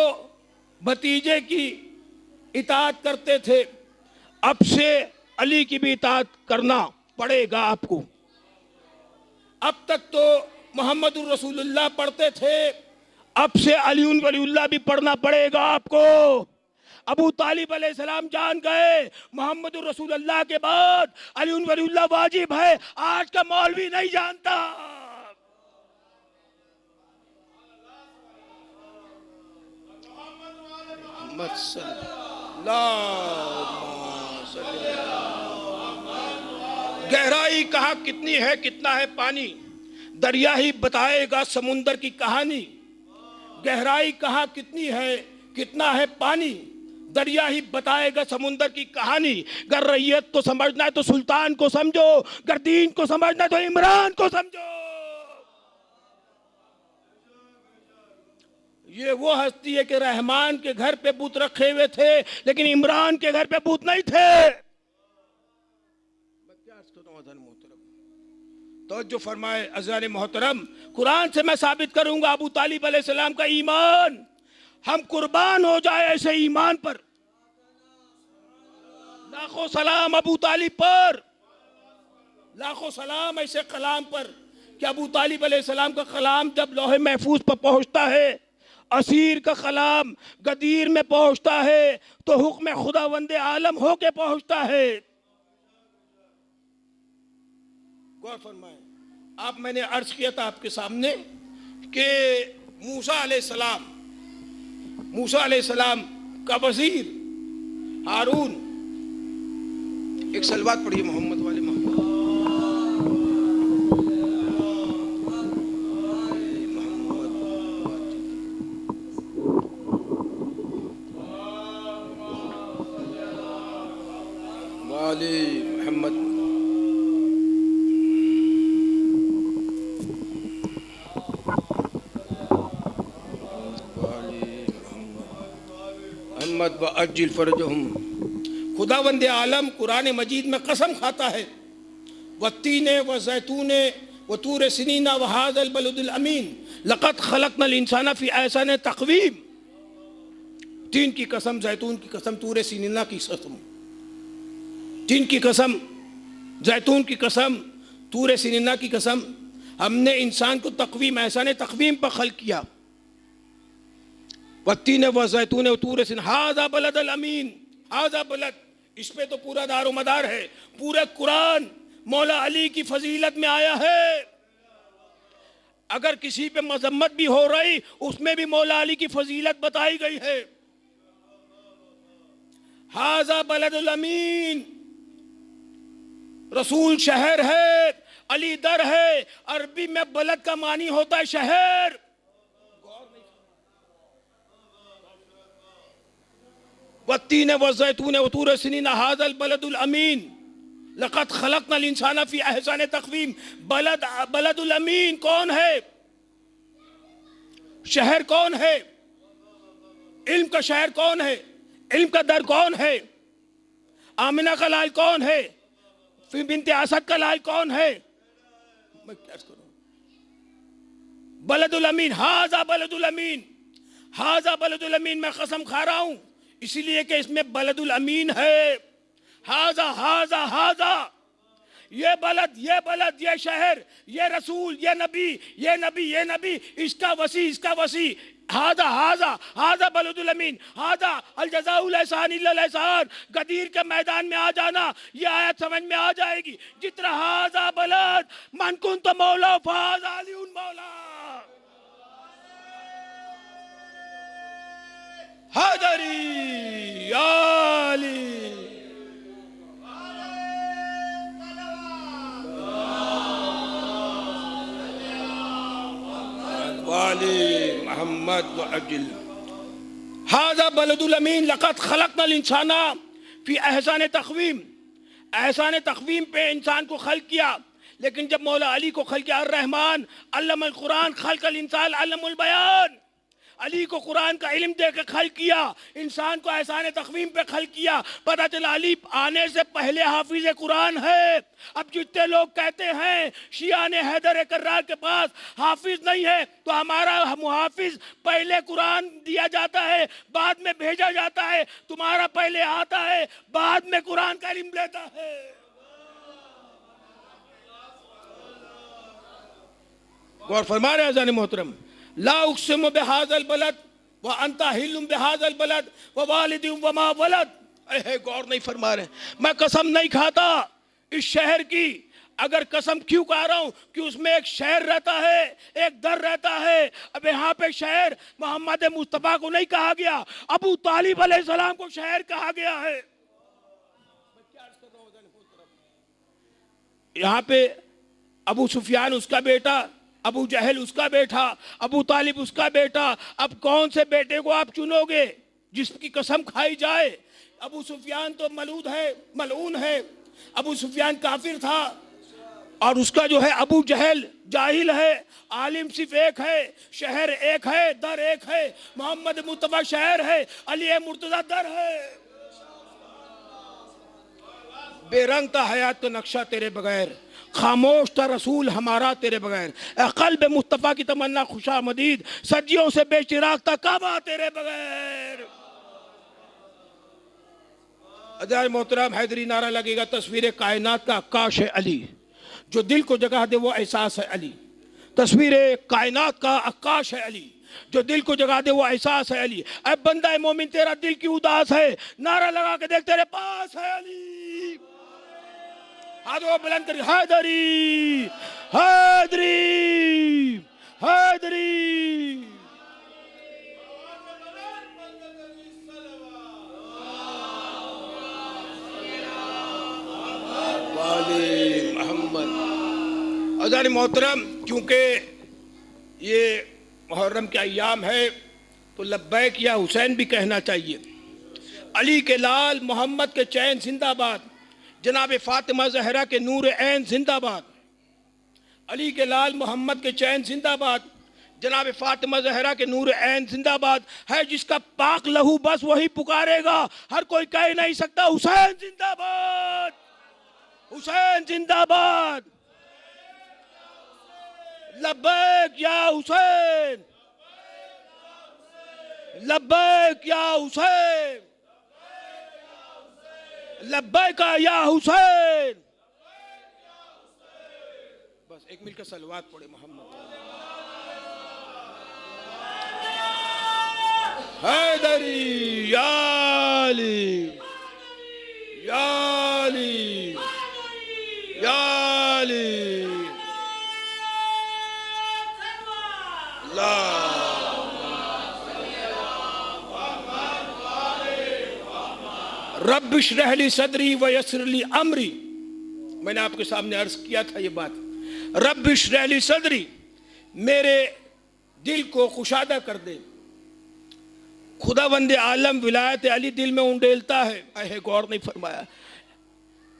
بھتیجے کی اطاعت کرتے تھے، اب سے علی کی بھی اطاعت کرنا پڑے گا آپ کو. اب تک تو محمد الرسول اللہ پڑھتے تھے، اب سے علی ولی اللہ بھی پڑھنا پڑے گا آپ کو. ابو طالب علیہ السلام جان گئے محمد الرسول اللہ کے بعد علی ولی اللہ واجب ہے. آج کا مولوی نہیں جانتا. گہرائی کہاں کتنی ہے، کتنا ہے پانی، دریا ہی بتائے گا سمندر کی کہانی. گہرائی کہاں کتنی ہے، کتنا ہے پانی، دریا ہی بتائے گا سمندر کی کہانی. گر ریت کو سمجھنا ہے تو سلطان کو سمجھو، گر دین کو سمجھنا ہے تو عمران کو سمجھو. یہ وہ ہستی ہے کہ رحمان کے گھر پہ بت رکھے ہوئے تھے لیکن عمران کے گھر پہ بت نہیں تھے. توجہ فرمائے عزیزان محترم. قرآن سے میں ثابت کروں گا ابو طالب علیہ السلام کا ایمان. ہم قربان ہو جائے ایسے ایمان پر. لاکھوں سلام ابو طالب پر، لاکھوں سلام ایسے کلام پر کہ ابو طالب علیہ السلام کا کلام جب لوح محفوظ پر پہنچتا ہے، اسیر کا کلام غدیر میں پہنچتا ہے تو حکم خداوند عالم ہو کے پہنچتا ہے. غور فرمائیں. آپ میں نے عرض کیا تھا آپ کے سامنے کہ موسیٰ علیہ السلام کا وزیر ہارون. ایک صلوات پڑھیے محمد والے محمد. والی محمد. محمد وعجل فرجہم. خداوند عالم قرآن مجید میں قسم کھاتا ہے والتین والزیتون وطور سنین وہذا البلد الامین لقد خلقنا الانسان فی احسن تقویم. تین کی قسم، زیتون کی قسم، طور سنینا کی قسم. تین کی قسم، زیتون کی قسم، طور سنینا کی قسم. ہم نے انسان کو تقویم، احسان تقویم پر خلق کیا. والتین والزیتون وطور سنین ھذا بلد الامین. ھذا بلد، اس پہ تو پورا دار و مدار ہے. پورا قرآن مولا علی کی فضیلت میں آیا ہے. اگر کسی پہ مذمت بھی ہو رہی اس میں بھی مولا علی کی فضیلت بتائی گئی ہے. ھذا بلد الامین. رسول شہر ہے، علی در ہے. عربی میں بلد کا معنی ہوتا ہے شہر. والتین والزیتون وطور سنین ھذا البلد الامین لقد خلقنا الانسان فی احسن تقویم. بلد الامین کون ہے؟ شہر کون ہے؟ علم کا شہر کون ہے؟ علم کا در کون ہے؟ آمنہ کا لائق کون ہے؟ فی بنت اسد کا لائق کون ہے؟ میں کیا کروں؟ بلد الامین. ھذا بلد الامین. ھذا بلد الامین. میں قسم کھا رہا ہوں اسی لیے کہ اس میں بلد الامین ہے. ھذا ھذا ھذا. یہ بلد، یہ شہر، یہ رسول، یہ نبی، یہ نبی، اس کا وسیع، اس کا وسیع. ھذا بلد الامین. ھذا الجزاء الاحسان الا الاحسان. غدیر کے میدان میں آ جانا، یہ آیت سمجھ میں آ جائے گی. جتنا ھذا بلد من کنت مولا فھذا علی مولا. حیدری علی محمد وعجل هذا بلد الامین لقد خلقنا الانسان فی احسان تقویم. احسان تقویم پہ انسان کو خلق کیا، لیکن جب مولا علی کو خلق کیا، الرحمن علم القرآن خلق الانسان علم البیان. علی کو قرآن کا علم دے کے خلق کیا، انسان کو احسان تقویم پہ خلق کیا. پتہ چلا علی آنے سے پہلے حافظ قرآن ہے. اب جتنے لوگ کہتے ہیں شیعہ نے حیدر کرار کے پاس حافظ نہیں ہے، تو ہمارا محافظ پہلے قرآن دیا جاتا ہے بعد میں بھیجا جاتا ہے، تمہارا پہلے آتا ہے بعد میں قرآن کا علم لیتا ہے. غور فرما رہے ہیں عزیزان محترم. لا اقسم بهذا البلد وانت حل بهذا البلد ووالد وما ولد. اے غور نہیں فرما رہے، میں قسم نہیں کھاتا اس شہر کی. اگر قسم کیوں کہہ رہا ہوں کہ اس میں ایک شہر رہتا ہے، ایک در رہتا ہے. اب یہاں پہ شہر محمد مصطفیٰ کو نہیں کہا گیا، ابو طالب علیہ السلام کو شہر کہا گیا ہے. یہاں پہ ابو سفیان اس کا بیٹا، ابو جہل اس کا بیٹا، ابو طالب اس کا بیٹا. اب کون سے بیٹے کو آپ چنو گے جس کی قسم کھائی جائے؟ ابو سفیان تو ملعون ہے. ابو سفیان کافر تھا، اور اس کا جو ہے ابو جہل جاہل ہے. عالم صرف ایک ہے، شہر ایک ہے، در ایک ہے. محمد مصطفیٰ شہر ہے، علی مرتضیٰ در ہے. بے رنگ تھا حیات کا نقشہ تیرے بغیر، خاموش تھا رسول ہمارا تیرے بغیر. اے قلب مصطفیٰ کی تمنا خوشامدید، صدیوں سے بے چراغ تھا کعبہ تیرے بغیر. عزیز محترم، حیدری نعرہ لگے گا تصویر کائنات کا عکاش ہے علی، جو دل کو جگہ دے وہ احساس ہے علی. تصویر کائنات کا عکاش ہے علی، جو دل کو جگہ دے وہ احساس ہے علی. اے بندہ مومن تیرا دل کی اداس ہے، نعرہ لگا کے دیکھ تیرے پاس ہے علی. ہاتھوں بلند کر حیدری حیدری حیدری. والی محمد. عزیزان محترم، کیونکہ یہ محرم کے ایام ہے تو لبیک یا حسین بھی کہنا چاہیے. علی کے لال محمد کے چین زندہ باد، جناب فاطمہ زہرا کے نور عین زندہ باد. علی کے لال محمد کے چین زندہ باد، جناب فاطمہ زہرا کے نور عین زندہ باد. ہے جس کا پاک لہو بس وہی پکارے گا، ہر کوئی کہہ نہیں سکتا حسین زندہ باد، حسین زندہ باد. لبیک یا حسین، لبیک یا حسین، لبیک یا حسین. بس ایک مل کر صلوات پڑھے محمد. حیدری یا علی یا علی یا علی. رب اشرح لی صدری ویسر لی امری. میں نے آپ کے سامنے عرض کیا تھا یہ بات. رب اشرح لی صدری، میرے دل کو کشادہ کر دے. خداوند عالم ولایت علی دل میں انڈیلتا ہے. اے غور نہیں فرمایا،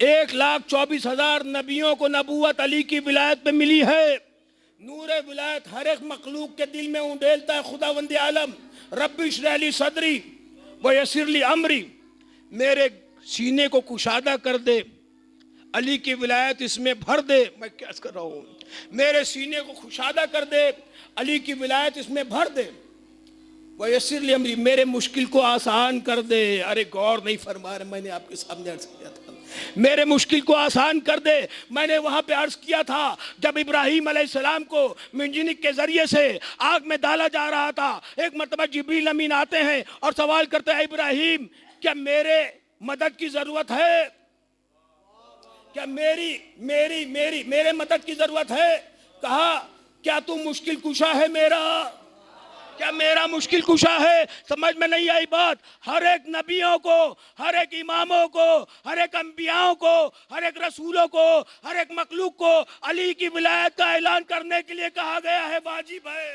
1,24,000 نبیوں کو نبوت علی کی ولایت پہ ملی ہے. نور ولایت ہر ایک مخلوق کے دل میں انڈیلتا ہے خداوند عالم. رب اشرح لی صدری ویسر لی امری، میرے سینے کو کشادہ کر دے، علی کی ولایت اس میں بھر دے. میں کیا کر رہا ہوں؟ میرے سینے کو کشادہ کر دے، علی کی ولایت اس میں بھر دے. ویسر لی امری، میرے مشکل کو آسان کر دے. ارے غور نہیں فرما رہے، میں نے آپ کے سامنے عرض کیا تھا میرے مشکل کو آسان کر دے. میں نے وہاں پہ عرض کیا تھا جب ابراہیم علیہ السلام کو منجنیق کے ذریعے سے آگ میں ڈالا جا رہا تھا، ایک مرتبہ جبریل امین آتے ہیں اور سوال کرتے ہیں ابراہیم کیا میرے مدد کی ضرورت ہے؟ کیا میرے مدد کی ضرورت ہے؟ کہا کیا تو مشکل کشا ہے میرا؟ کیا میرا مشکل کشا ہے؟ سمجھ میں نہیں آئی بات. ہر ایک نبیوں کو، ہر ایک اماموں کو، ہر ایک انبیاءوں کو، ہر ایک رسولوں کو، ہر ایک مخلوق کو علی کی ولایت کا اعلان کرنے کے لیے کہا گیا ہے. واجب ہے،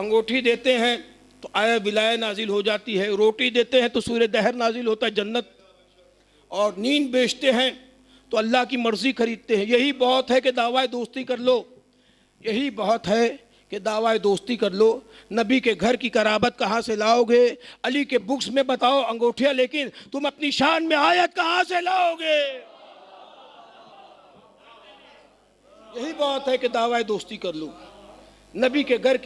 انگوٹھی دیتے ہیں تو آیا ولایہ نازل ہو جاتی ہے، روٹی دیتے ہیں تو سورہ دہر نازل ہوتا ہے جنت، اور نیند بیچتے ہیں تو اللہ کی مرضی خریدتے ہیں۔ یہی بہت ہے کہ دعویٰ دوستی کر لو، یہی بہت ہے کہ دعویٰ دوستی کر لو۔ نبی کے گھر کی قرابت کہاں سے لاؤ گے؟ علی کے بکس میں بتاؤ انگوٹھیاں، لیکن تم اپنی شان میں آیت کہاں سے لاؤ گے؟ یہی بات ہے کہ دعویٰ دوستی کر لو۔ نبی کے گھر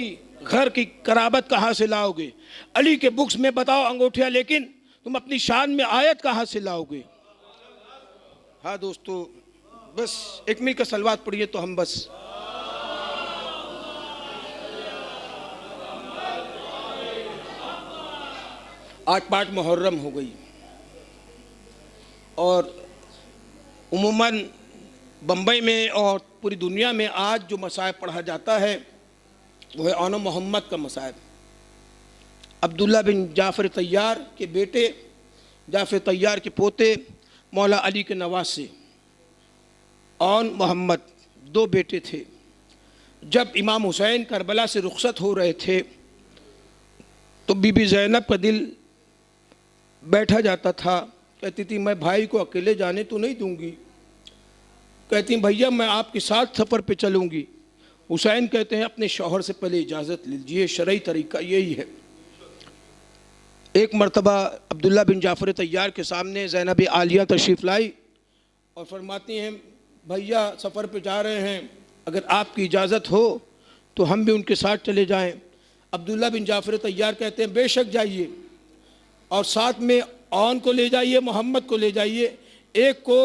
کی قرابت کہاں سے لاؤ گے؟ علی کے بکس میں بتاؤ انگوٹھیاں، لیکن تم اپنی شان میں آیت کہاں سے لاؤ گے؟ ہاں دوستو، بس ایک مل کا صلوات پڑھیے تو ہم بس آج 5 محرم ہو گئی، اور عموماً بمبئی میں اور پوری دنیا میں آج جو مصائب پڑھا جاتا ہے وہ ہے آن محمد کا مصائب۔ عبداللہ بن جعفر طیار کے بیٹے، جعفر طیار کے پوتے، مولا علی کے نواسے آن محمد، 2 بیٹے تھے۔ جب امام حسین کربلا سے رخصت ہو رہے تھے تو بی بی زینب کا دل بیٹھا جاتا تھا، کہتی تھی میں بھائی کو اکیلے جانے تو نہیں دوں گی، کہتی ہیں بھیا میں آپ کے ساتھ سفر پہ چلوں گی۔ حسین کہتے ہیں اپنے شوہر سے پہلے اجازت لیجئے، شرعی طریقہ یہی ہے۔ ایک مرتبہ عبداللہ بن جعفر طیار کے سامنے زینب عالیہ تشریف لائی اور فرماتی ہیں بھیا سفر پہ جا رہے ہیں، اگر آپ کی اجازت ہو تو ہم بھی ان کے ساتھ چلے جائیں۔ عبداللہ بن جعفر طیار کہتے ہیں بے شک جائیے، اور ساتھ میں آن کو لے جائیے، محمد کو لے جائیے، ایک کو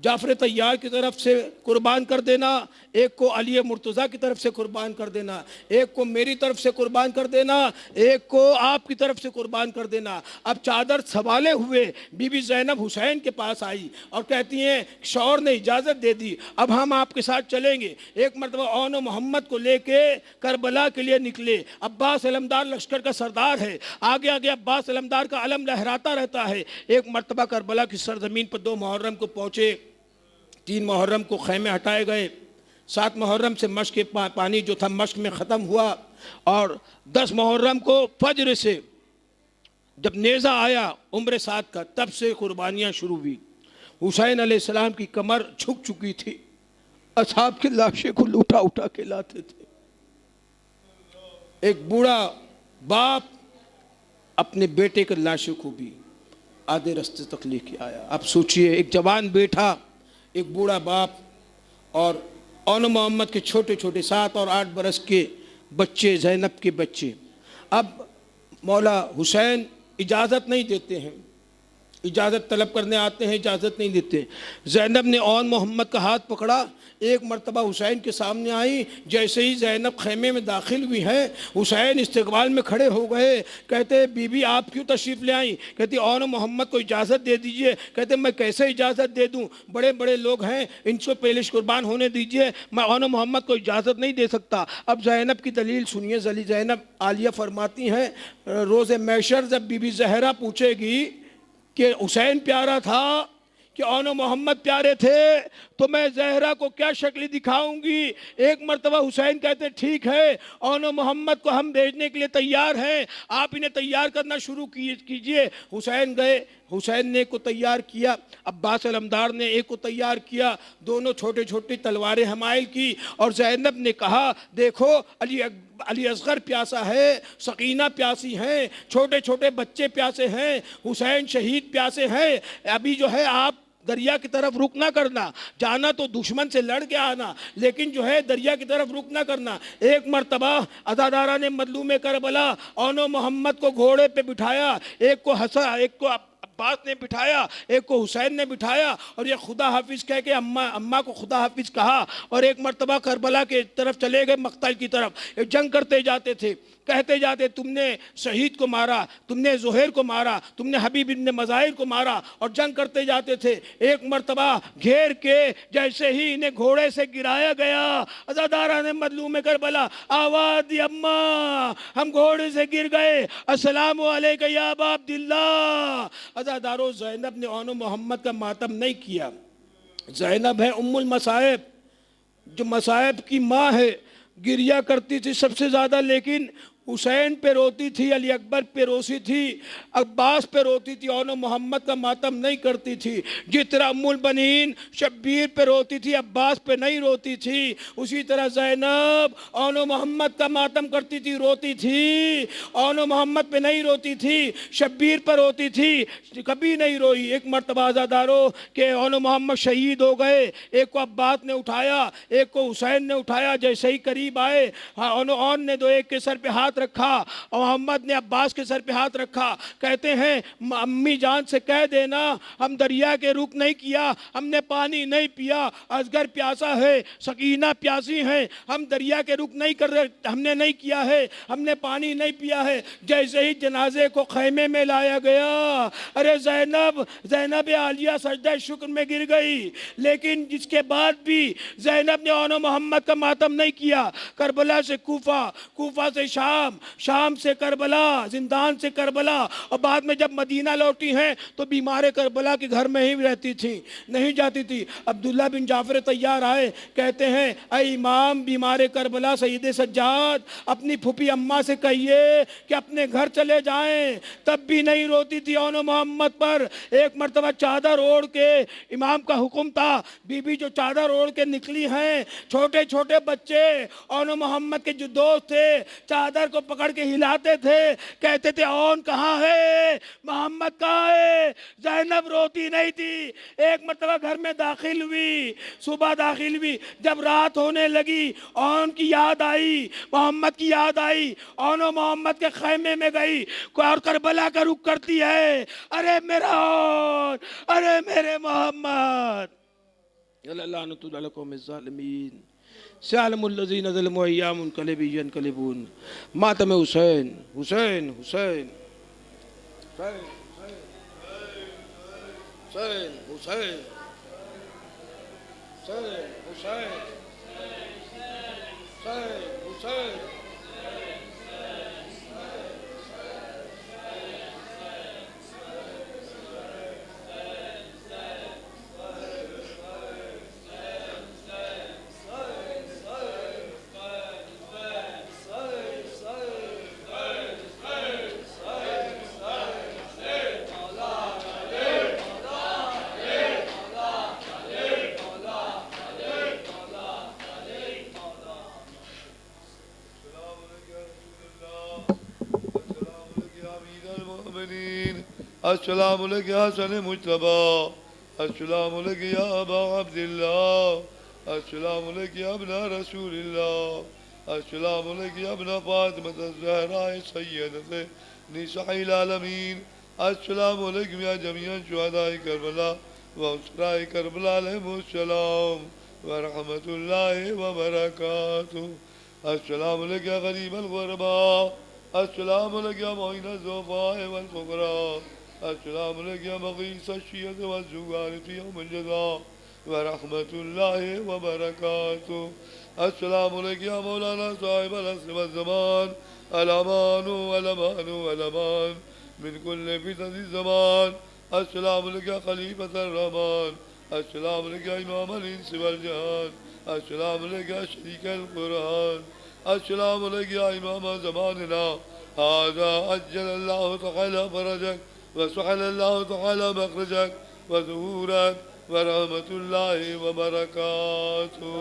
جعفر طیار کی طرف سے قربان کر دینا، ایک کو علی مرتضیٰ کی طرف سے قربان کر دینا، ایک کو میری طرف سے قربان کر دینا، ایک کو آپ کی طرف سے قربان کر دینا۔ اب چادر سنبھالے ہوئے بی بی زینب حسین کے پاس آئی اور کہتی ہیں شوہر نے اجازت دے دی، اب ہم آپ کے ساتھ چلیں گے۔ ایک مرتبہ آن و محمد کو لے کے کربلا کے لیے نکلے۔ عباس علمدار لشکر کا سردار ہے، آگے آگے عباس علمدار کا علم لہراتا رہتا ہے۔ ایک مرتبہ کربلا کی سرزمین پر 2 محرم کو پہنچے، 3 محرم کو خیمے ہٹائے گئے، 7 محرم سے مشق کے پانی جو تھا مشق میں ختم ہوا، اور 10 محرم کو فجر سے جب نیزہ آیا عمر 7 کا، تب سے قربانیاں شروع ہوئی۔ حسین علیہ السلام کی کمر جھک چکی تھی، اصحاب کی لاشیں کو اٹھا اٹھا کے لاتے تھے۔ ایک بوڑھا باپ اپنے بیٹے کے لاشوں کو بھی آدھے رستے تک لے کے آیا۔ اب سوچئے ایک جوان بیٹا، ایک بوڑھا باپ، اور آن محمد کے چھوٹے چھوٹے 7 اور 8 برس کے بچے، زینب کے بچے۔ اب مولا حسین اجازت نہیں دیتے ہیں، اجازت طلب کرنے آتے ہیں، اجازت نہیں دیتے۔ زینب نے آن محمد کا ہاتھ پکڑا، ایک مرتبہ حسین کے سامنے آئی، جیسے ہی زینب خیمے میں داخل ہوئی ہیں حسین استقبال میں کھڑے ہو گئے۔ کہتے بی بی آپ کیوں تشریف لے آئیں؟ کہتی آن محمد کو اجازت دے دیجئے۔ کہتے میں کیسے اجازت دے دوں، بڑے بڑے لوگ ہیں، ان کو پیلش قربان ہونے دیجئے، میں آن محمد کو اجازت نہیں دے سکتا۔ اب زینب کی دلیل سنیے۔ زینب عالیہ فرماتی ہیں روز محشر جب بی بی زہرا پوچھے گی کہ حسین پیارا تھا کہ آن محمد پیارے تھے تو میں زہرا کو کیا شکل دکھاؤں گی؟ ایک مرتبہ حسین کہتے ٹھیک ہے، آن محمد کو ہم بھیجنے کے لیے تیار ہیں، آپ انہیں تیار کرنا شروع کیجئے۔ حسین گئے، حسین نے ایک کو تیار کیا، عباس علمدار نے ایک کو تیار کیا، دونوں چھوٹے چھوٹی تلواریں حمائل کی، اور زینب نے کہا دیکھو علی اصغر پیاسا ہے، سکینہ پیاسی ہیں، چھوٹے چھوٹے بچے پیاسے ہیں، حسین شہید پیاسے ہیں، ابھی جو ہے آپ دریا کی طرف رک نہ کرنا، جانا تو دشمن سے لڑ کے آنا، لیکن جو ہے دریا کی طرف رک نہ کرنا۔ ایک مرتبہ عزادارہ نے مظلوم کربلا آن محمد کو گھوڑے پہ بٹھایا، ایک کو عباس نے بٹھایا، ایک کو حسین نے بٹھایا، اور یہ خدا حافظ کہہ کے اماں کو خدا حافظ کہا، اور ایک مرتبہ کربلا کے طرف چلے گئے، مقتل کی طرف۔ جنگ کرتے جاتے تھے، کہتے جاتے تم نے شہید کو مارا، تم نے زہیر کو مارا، تم نے حبیب ابن مظاہر کو مارا، اور جنگ کرتے جاتے تھے۔ ایک مرتبہ گھیر کے جیسے ہی انہیں گھوڑے سے گرایا گیا، عزادارہ نے مظلوم کربلا آواز دی اماں ہم گھوڑے سے گر گئے، السلام علیکہ یا ابا عبداللہ۔ عزادارو زینب نے آن محمد کا ماتم نہیں کیا۔ زینب ہے ام المصائب، جو مصائب کی ماں ہے، گریا کرتی تھی سب سے زیادہ، لیکن حسین پہ روتی تھی، علی اکبر پہ روتی تھی، عباس پہ روتی تھی، اون محمد کا ماتم نہیں کرتی تھی۔ جس طرح ام البنین شبیر پہ روتی تھی، عباس پہ نہیں روتی تھی، اسی طرح زینب اون محمد کا ماتم کرتی تھی، روتی تھی، اون محمد پہ نہیں روتی تھی، شبیر پہ روتی تھی، کبھی نہیں روئی۔ ایک مرتبہ عزادارو کہ اون محمد شہید ہو گئے، ایک کو عباس نے اٹھایا، ایک کو حسین نے اٹھایا، جیسے ہی قریب آئے اون نے دو ایک کے سر پہ ہاتھ رکھا اور محمد نے عباس کے سر پہ ہاتھ رکھا، کہتے ہیں امی جان سے کہہ دینا ہم دریا کے رخ نہیں کیا، ہم نے پانی نہیں پیا، اصغر پیاسا ہے، سکینہ پیاسی ہیں، ہم دریا کے رخ نہیں کر رہے، ہم نے نہیں کیا ہے، ہم نے پانی نہیں پیا ہے۔ جیسے ہی جنازے کو خیمے میں لایا گیا، ارے زینب عالیہ سجدہ شکر میں گر گئی، لیکن جس کے بعد بھی زینب نے اون محمد کا ماتم نہیں کیا۔ کربلا سے کوفہ، کوفہ سے شام، شام سے کربلا، زندان سے کربلا، اور بعد میں جب مدینہ لوٹی ہیں تو بیمار کربلا کے گھر میں ہی رہتی تھی، نہیں جاتی تھی۔ عبداللہ بن جعفر طیار آئے، کہتے ہیں اے امام بیمار کربلا سید سجاد اپنی پھوپھی اماں سے کہیے کہ اپنے گھر چلے جائیں، تب بھی نہیں روتی تھی اون محمد پر۔ ایک مرتبہ چادر اوڑھ کے، امام کا حکم تھا، بی بی جو چادر اوڑھ کے نکلی ہیں، چھوٹے چھوٹے بچے اون محمد کے جو دوست تھے چادر کو پکڑ کے ہلاتے تھے، کہتے تھے اون کہاں ہے، محمد کہاں ہے۔ زینب روتی نہیں تھی۔ ایک مرتبہ گھر میں داخل ہوئی، صبح داخل ہوئی، جب رات ہونے لگی اون کی یاد آئی، محمد کی یاد آئی، اون و محمد کے خیمے میں گئی اور کربلا کا رخ کرتی ہے، ارے میرا اون، ارے میرے محمد۔ لعنۃ اللہ علی القوم الظالمین، سیعلم الذین ظلموا ایام منقلب ینقلبون۔ ماتم حسین، حسین حسین حسین حسین حسین حسین حسین حسین۔ السلام علیکم یا حسن مجتبی، السلام علیکم یا ابا عبداللہ، السلام علیکم یا ابن رسول اللہ، السلام علیکم یا ابن فاطمۃ الزہراء سیدۃ نساء العالمین، السلام علیکم یا جمیع شہداء کربلا و اسراء کربلا علیہم السلام ورحمۃ اللہ وبرکاتہ، السلام علیکم یا غریب الغرباء، السلام علیکم یا معین الضعفاء والفقراء، السلام علیکم یا مغیث الشیعۃ والزغارۃ یوم الجزاء ورحمۃ اللہ وبرکاتہ، السلام علیکم یا مولانا صاحب العصر والزمان، الامان والامان والامان من کل فتنۃ الزمان، السلام علیکم یا خلیفۃ الرحمن، السلام علیکم یا امام الانس والجہان، السلام علیکم یا شریک القرآن، السلام علیکم یا امام زماننا هذا عجل اللہ تعالی فرجک وسهل اللہ تعالی مخرجک وظہورک ورحمۃ اللہ وبرکاتہ۔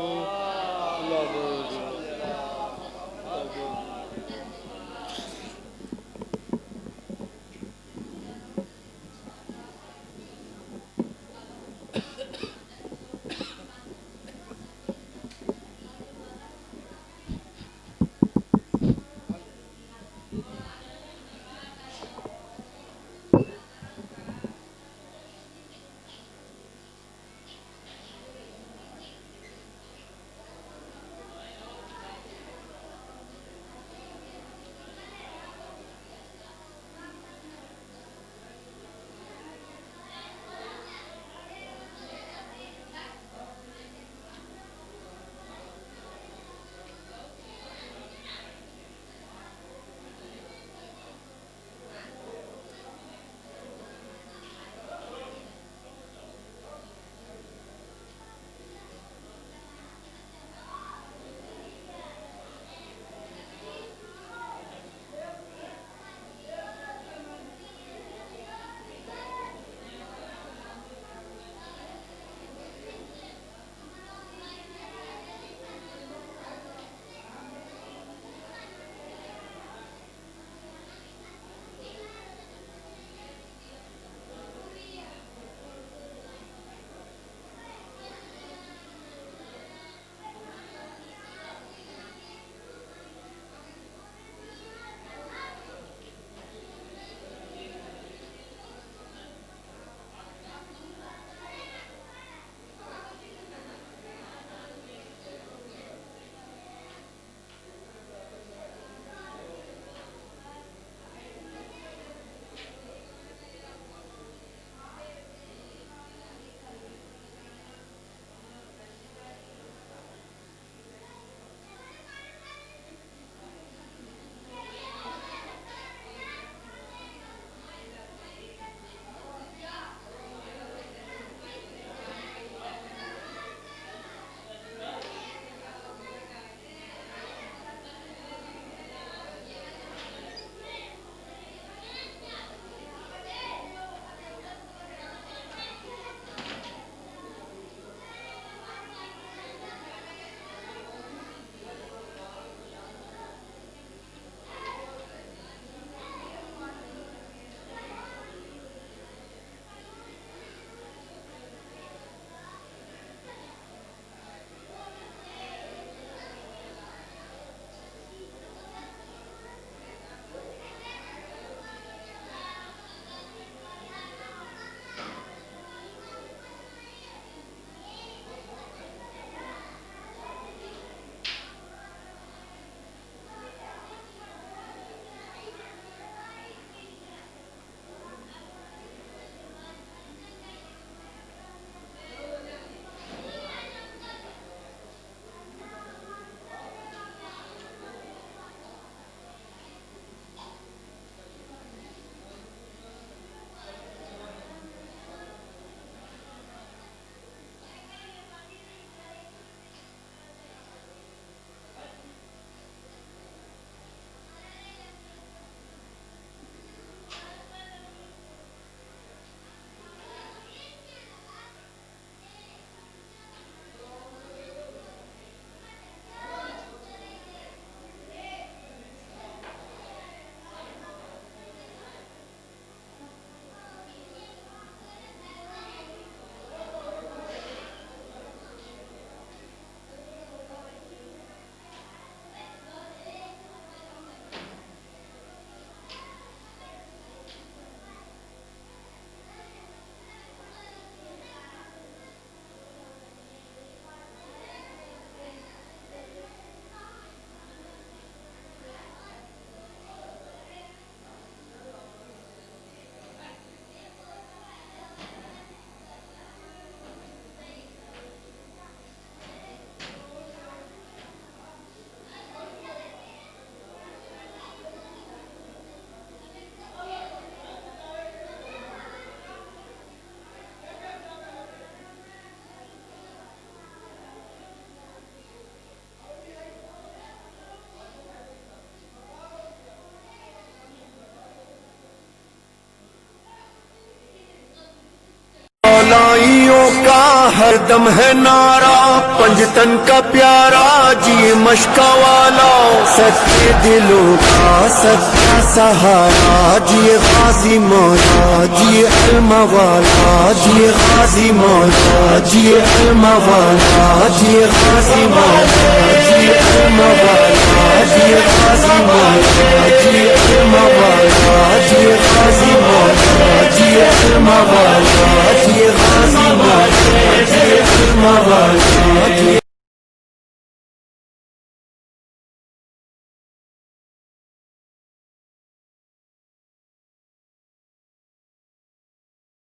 ہر دم ہے نعرہ پنجتن کا پیارا جی مشکا والا سچے دلوں کا سچا سہارا جی غازی مولا جی علم والا جی غازی مولا جی علم والا جی غازی مولا جی علم والا